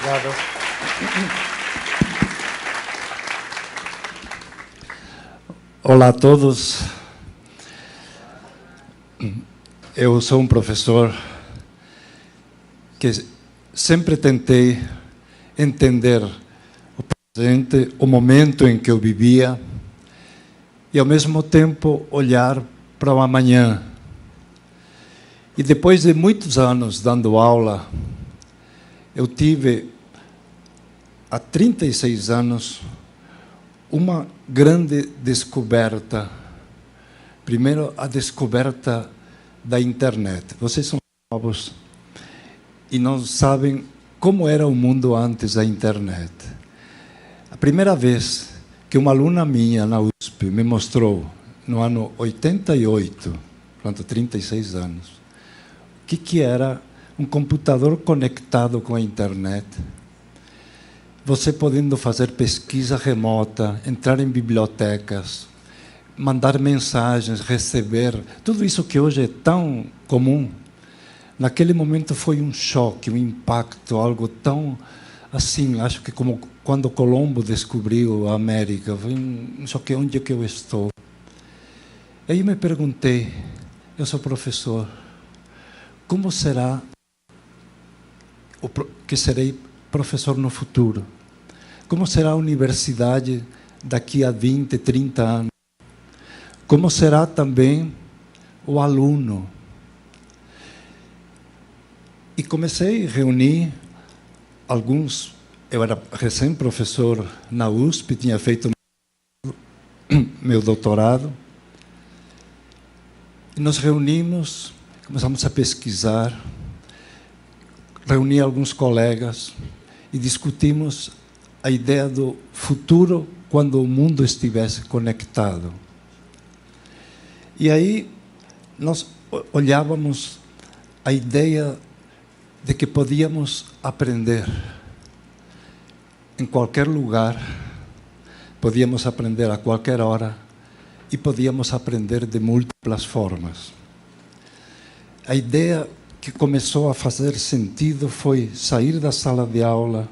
Obrigado. Olá a todos. Eu sou um professor que sempre tentei entender o presente, o momento em que eu vivia, e ao mesmo tempo olhar para o amanhã. E depois de muitos anos dando aula, eu tive, há 36 anos, uma grande descoberta. Primeiro, a descoberta da internet. Vocês são novos e não sabem como era o mundo antes da internet. A primeira vez que uma aluna minha na USP me mostrou, no ano 88, portanto 36 anos, o que era um computador conectado com a internet, você podendo fazer pesquisa remota, entrar em bibliotecas, mandar mensagens, receber, tudo isso que hoje é tão comum, naquele momento foi um choque, um impacto, algo tão assim, acho que como quando Colombo descobriu a América, foi um choque, onde é que eu estou? E aí me perguntei, eu sou professor, como será que serei professor no futuro? Como será a universidade daqui a 20, 30 anos? Como será também o aluno? E comecei a reunir alguns. Eu era recém-professor na USP, tinha feito meu doutorado. E nos reunimos, começamos a pesquisar, reuni alguns colegas e discutimos a ideia do futuro quando o mundo estivesse conectado. E aí nós olhávamos a ideia de que podíamos aprender em qualquer lugar, podíamos aprender a qualquer hora e podíamos aprender de múltiplas formas. A ideia que começou a fazer sentido foi sair da sala de aula,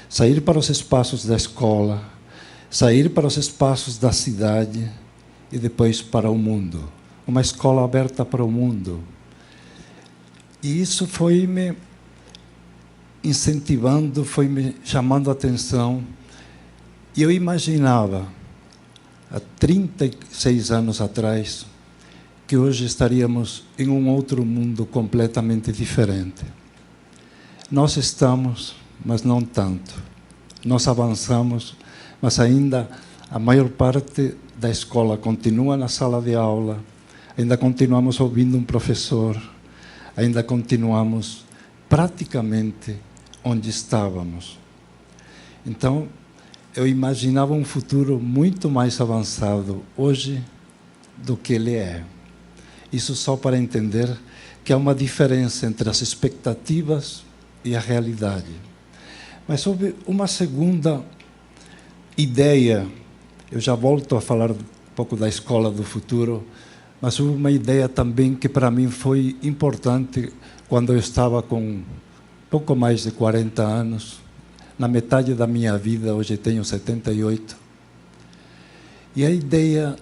sair para os espaços da escola, sair para os espaços da cidade e depois para o mundo. Uma escola aberta para o mundo. E isso foi me incentivando, foi me chamando a atenção. E eu imaginava, há 36 anos atrás, que hoje estaríamos em um outro mundo completamente diferente. Nós estamos, mas não tanto. Nós avançamos, mas ainda a maior parte da escola continua na sala de aula, ainda continuamos ouvindo um professor, ainda continuamos praticamente onde estávamos. Então, eu imaginava um futuro muito mais avançado hoje do que ele é. Isso só para entender que há uma diferença entre as expectativas e a realidade. Mas houve uma segunda ideia, eu já volto a falar um pouco da escola do futuro, mas houve uma ideia também que para mim foi importante quando eu estava com pouco mais de 40 anos, na metade da minha vida, hoje tenho 78, e a ideia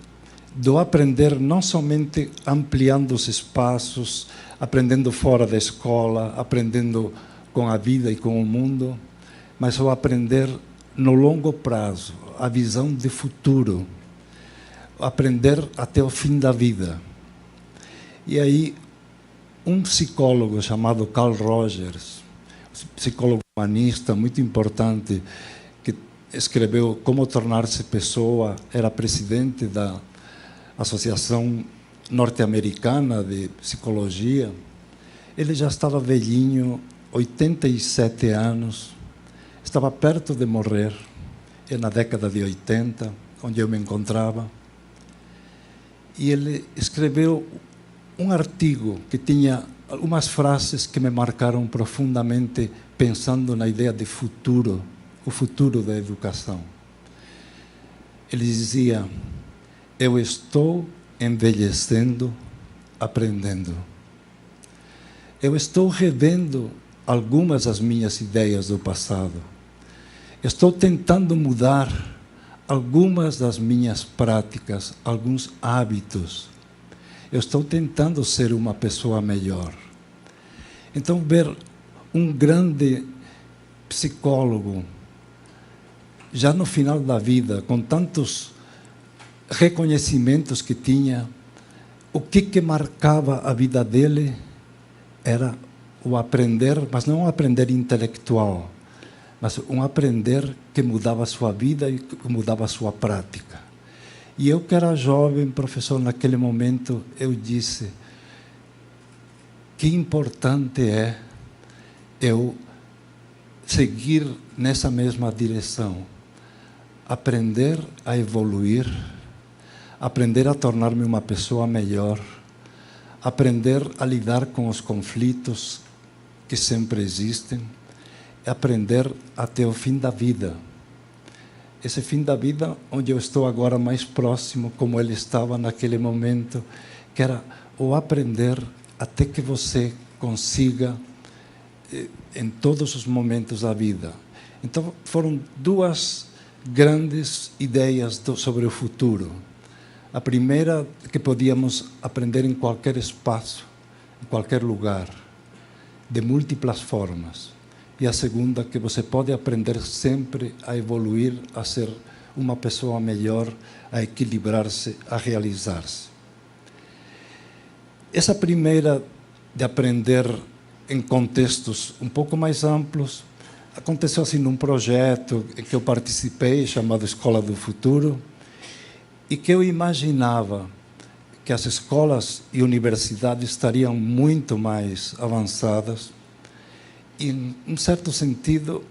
do aprender não somente ampliando os espaços, aprendendo fora da escola, aprendendo com a vida e com o mundo, mas o aprender no longo prazo, a visão de futuro, aprender até o fim da vida. E aí, um psicólogo chamado Carl Rogers, psicólogo humanista muito importante, que escreveu Como Tornar-se Pessoa, era presidente da Associação Norte-Americana de Psicologia. Ele já estava velhinho, 87 anos, estava perto de morrer, na década de 80, onde eu me encontrava. E ele escreveu um artigo que tinha algumas frases que me marcaram profundamente, pensando na ideia de futuro, o futuro da educação. Ele dizia: eu estou envelhecendo, aprendendo. Eu estou revendo algumas das minhas ideias do passado. Estou tentando mudar algumas das minhas práticas, alguns hábitos. Eu estou tentando ser uma pessoa melhor. Então, ver um grande psicólogo, já no final da vida, com tantos reconhecimentos que tinha, o que marcava a vida dele era o aprender, mas não um aprender intelectual, mas um aprender que mudava a sua vida e que mudava a sua prática. E eu, que era jovem, professor, naquele momento, eu disse que importante é eu seguir nessa mesma direção, aprender a evoluir, aprender a tornar-me uma pessoa melhor, aprender a lidar com os conflitos que sempre existem, aprender até o fim da vida. Esse fim da vida onde eu estou agora mais próximo, como ele estava naquele momento, que era o aprender até que você consiga em todos os momentos da vida. Então, foram duas grandes ideias sobre o futuro. A primeira, que podíamos aprender em qualquer espaço, em qualquer lugar, de múltiplas formas. E a segunda, que você pode aprender sempre a evoluir, a ser uma pessoa melhor, a equilibrar-se, a realizar-se. Essa primeira, de aprender em contextos um pouco mais amplos, aconteceu assim num projeto em que eu participei, chamado Escola do Futuro, e que eu imaginava que as escolas e universidades estariam muito mais avançadas. E, em um certo sentido,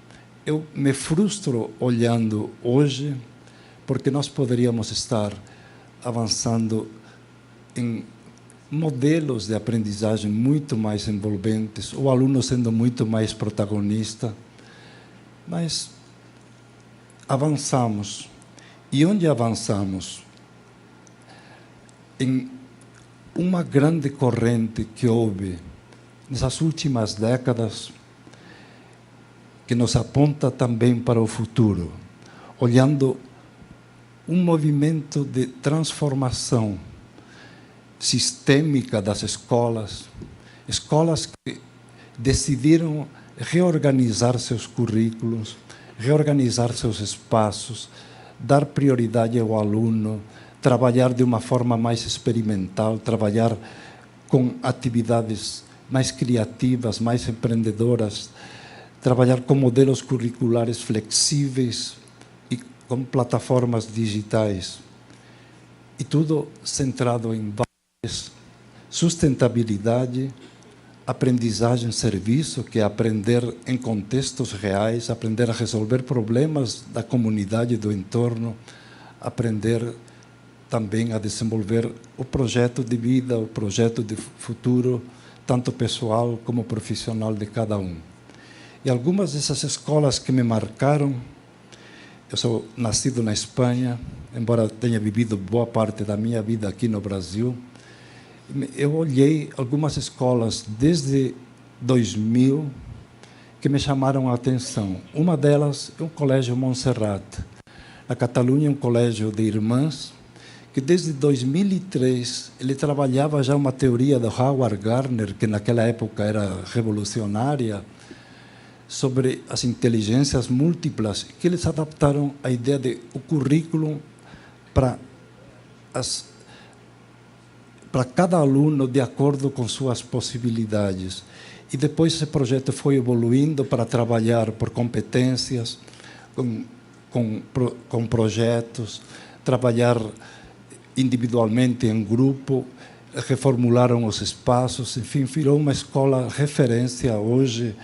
eu me frustro olhando hoje, porque nós poderíamos estar avançando em modelos de aprendizagem muito mais envolventes, o aluno sendo muito mais protagonista, mas avançamos. E onde avançamos? Em uma grande corrente que houve nessas últimas décadas, que nos aponta também para o futuro, olhando um movimento de transformação sistêmica das escolas, escolas que decidiram reorganizar seus currículos, reorganizar seus espaços, dar prioridade ao aluno, trabalhar de uma forma mais experimental, trabalhar com atividades mais criativas, mais empreendedoras, trabalhar com modelos curriculares flexíveis e com plataformas digitais. E tudo centrado em valores, sustentabilidade, aprendizagem, serviço, que é aprender em contextos reais, aprender a resolver problemas da comunidade, do entorno, aprender também a desenvolver o projeto de vida, o projeto de futuro, tanto pessoal como profissional de cada um. E algumas dessas escolas que me marcaram, eu sou nascido na Espanha, embora tenha vivido boa parte da minha vida aqui no Brasil, eu olhei algumas escolas desde 2000 que me chamaram a atenção. Uma delas é o Colégio Montserrat. Na Catalunha, um colégio de irmãs, que desde 2003 ele trabalhava já uma teoria do Howard Gardner, que naquela época era revolucionária, sobre as inteligências múltiplas, que eles adaptaram a ideia de o currículo para cada aluno de acordo com suas possibilidades. E depois esse projeto foi evoluindo para trabalhar por competências, com projetos, trabalhar individualmente em grupo, reformularam os espaços, enfim, virou uma escola referência hoje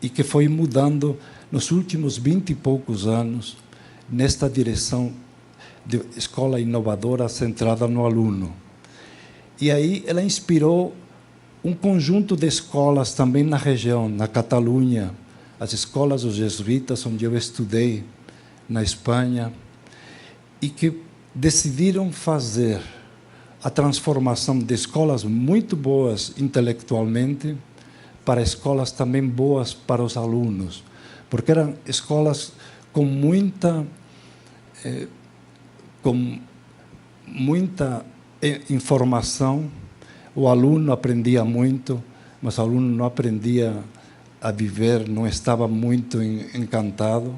e que foi mudando nos últimos 20 e poucos anos nesta direção de escola inovadora centrada no aluno. E aí ela inspirou um conjunto de escolas também na região, na Catalunha, as escolas dos jesuítas, onde eu estudei, na Espanha, e que decidiram fazer a transformação de escolas muito boas intelectualmente para escolas também boas para os alunos, porque eram escolas com muita informação. O aluno aprendia muito, mas o aluno não aprendia a viver, não estava muito encantado.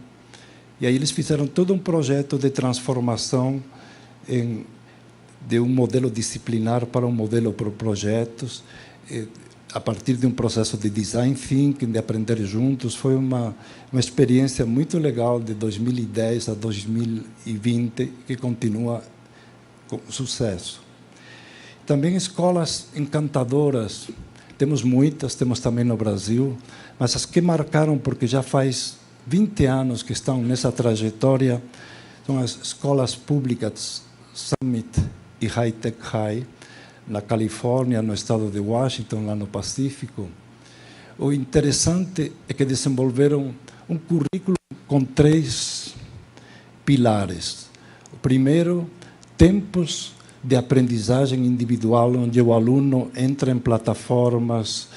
E aí eles fizeram todo um projeto de transformação de um modelo disciplinar para um modelo por projetos, a partir de um processo de design thinking, de aprender juntos. Foi uma experiência muito legal de 2010 a 2020, que continua com sucesso. Também escolas encantadoras, temos muitas, temos também no Brasil, mas as que marcaram, porque já faz 20 anos que estão nessa trajetória, são as escolas públicas Summit e High Tech High, na Califórnia, no estado de Washington, lá no Pacífico. O interessante é que desenvolveram um currículo com 3 pilares. O primeiro, tempos de aprendizagem individual, onde o aluno entra em plataformas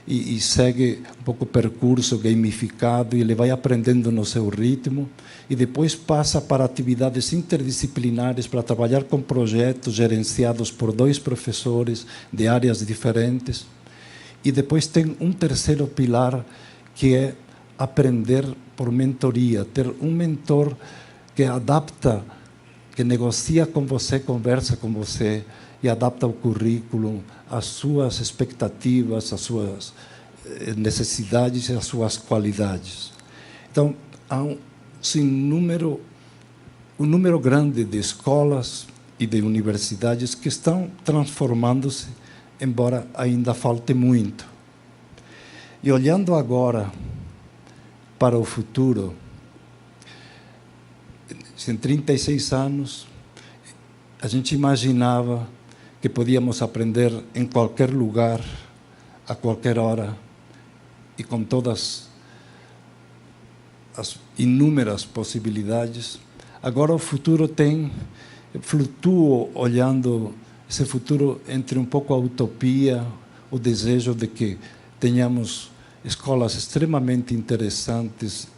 e segue um pouco o percurso gamificado, e ele vai aprendendo no seu ritmo, e depois passa para atividades interdisciplinares, para trabalhar com projetos gerenciados por 2 professores de áreas diferentes. E depois tem um terceiro pilar, que é aprender por mentoria, ter um mentor que adapta, que negocia com você, conversa com você e adapta o currículo às suas expectativas, às suas necessidades e às suas qualidades. Então, há um número grande de escolas e de universidades que estão transformando-se, embora ainda falte muito. E olhando agora para o futuro, em 36 anos, a gente imaginava que podíamos aprender em qualquer lugar, a qualquer hora, e com todas as inúmeras possibilidades. Agora o futuro flutua olhando esse futuro entre um pouco a utopia, o desejo de que tenhamos escolas extremamente interessantes,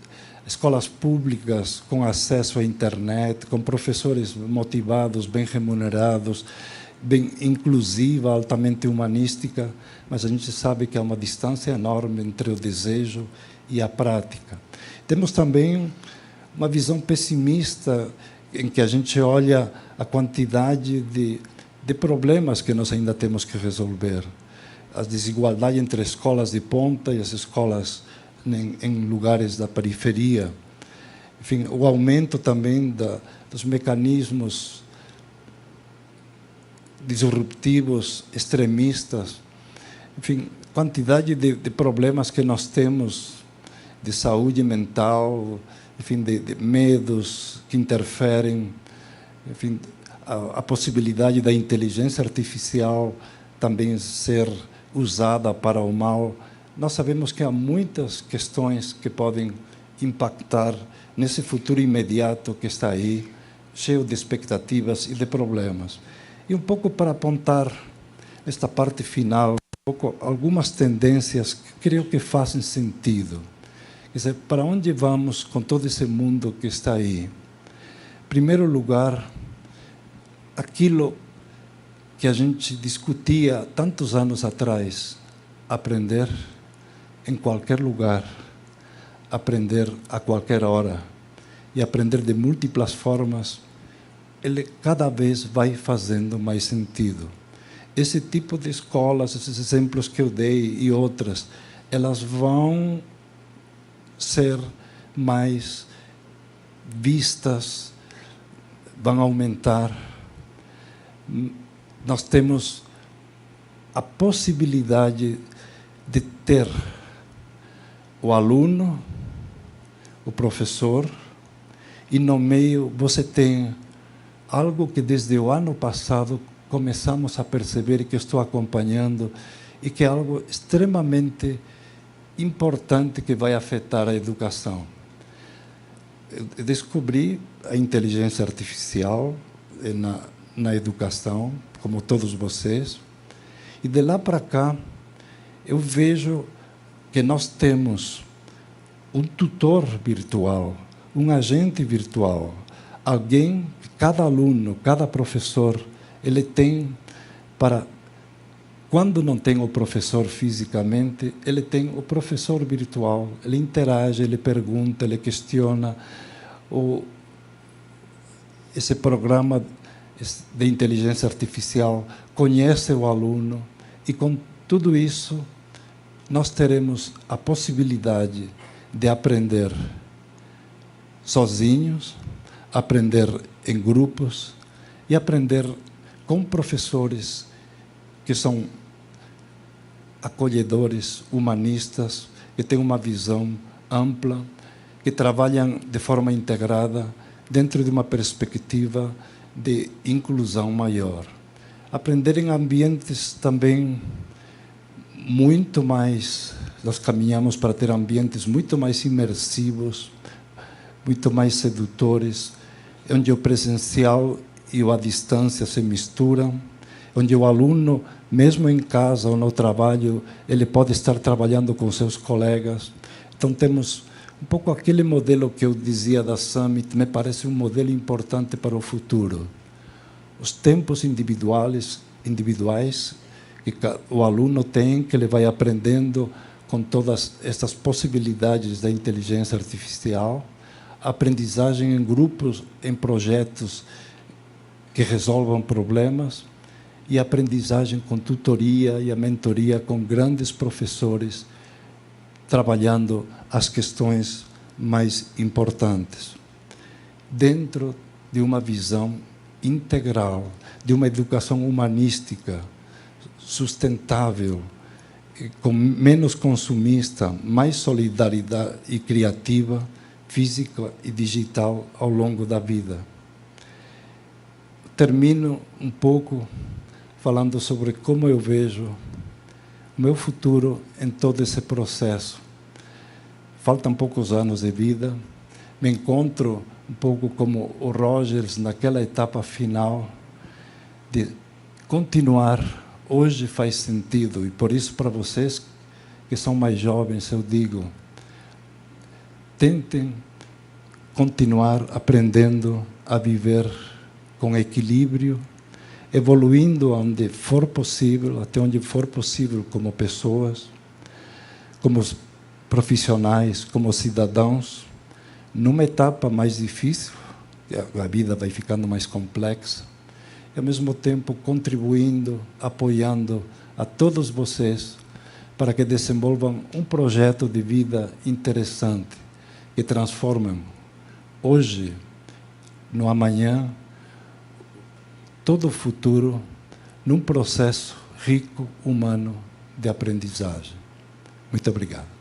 escolas públicas com acesso à internet, com professores motivados, bem remunerados, bem inclusiva, altamente humanística, mas a gente sabe que há uma distância enorme entre o desejo e a prática. Temos também uma visão pessimista, em que a gente olha a quantidade de problemas que nós ainda temos que resolver. A desigualdade entre escolas de ponta e as escolas em lugares da periferia. Enfim, o aumento também dos mecanismos disruptivos, extremistas. Enfim, quantidade de problemas que nós temos de saúde mental, enfim, de medos que interferem, enfim, a possibilidade da inteligência artificial também ser usada para o mal. Nós sabemos que há muitas questões que podem impactar nesse futuro imediato que está aí, cheio de expectativas e de problemas. E um pouco para apontar esta parte final, algumas tendências que creio que fazem sentido. Quer dizer, para onde vamos com todo esse mundo que está aí? Em primeiro lugar, aquilo que a gente discutia tantos anos atrás, aprender em qualquer lugar, aprender a qualquer hora e aprender de múltiplas formas, ele cada vez vai fazendo mais sentido. Esse tipo de escolas, esses exemplos que eu dei e outras, elas vão ser mais vistas, vão aumentar. Nós temos a possibilidade de ter o aluno, o professor, e no meio você tem algo que desde o ano passado começamos a perceber, que estou acompanhando, e que é algo extremamente importante que vai afetar a educação. Eu descobri a inteligência artificial na educação, como todos vocês, e de lá para cá eu vejo que nós temos um tutor virtual, um agente virtual, alguém, cada aluno, cada professor, ele tem para, quando não tem o professor fisicamente, ele tem o professor virtual, ele interage, ele pergunta, ele questiona. Esse programa de inteligência artificial conhece o aluno e, com tudo isso, nós teremos a possibilidade de aprender sozinhos, aprender em grupos e aprender com professores que são acolhedores, humanistas, que têm uma visão ampla, que trabalham de forma integrada dentro de uma perspectiva de inclusão maior. Aprender em ambientes também muito mais, nós caminhamos para ter ambientes muito mais imersivos, muito mais sedutores, onde o presencial e a distância se misturam, onde o aluno, mesmo em casa ou no trabalho, ele pode estar trabalhando com seus colegas. Então, temos um pouco aquele modelo que eu dizia da Summit, me parece um modelo importante para o futuro. Os tempos individuais que o aluno tem, que ele vai aprendendo com todas estas possibilidades da inteligência artificial, aprendizagem em grupos, em projetos que resolvam problemas, e aprendizagem com tutoria e a mentoria com grandes professores, trabalhando as questões mais importantes, dentro de uma visão integral, de uma educação humanística, sustentável, com menos consumista, mais solidariedade e criativa, física e digital ao longo da vida. Termino um pouco falando sobre como eu vejo o meu futuro em todo esse processo. Faltam poucos anos de vida, me encontro um pouco como o Rogers naquela etapa final de continuar. Hoje faz sentido, e por isso para vocês que são mais jovens eu digo, tentem continuar aprendendo a viver com equilíbrio, evoluindo onde for possível, até onde for possível, como pessoas, como profissionais, como cidadãos, numa etapa mais difícil, a vida vai ficando mais complexa, e ao mesmo tempo contribuindo, apoiando a todos vocês para que desenvolvam um projeto de vida interessante, que transformem hoje, no amanhã, todo o futuro num processo rico, humano, de aprendizagem. Muito obrigado.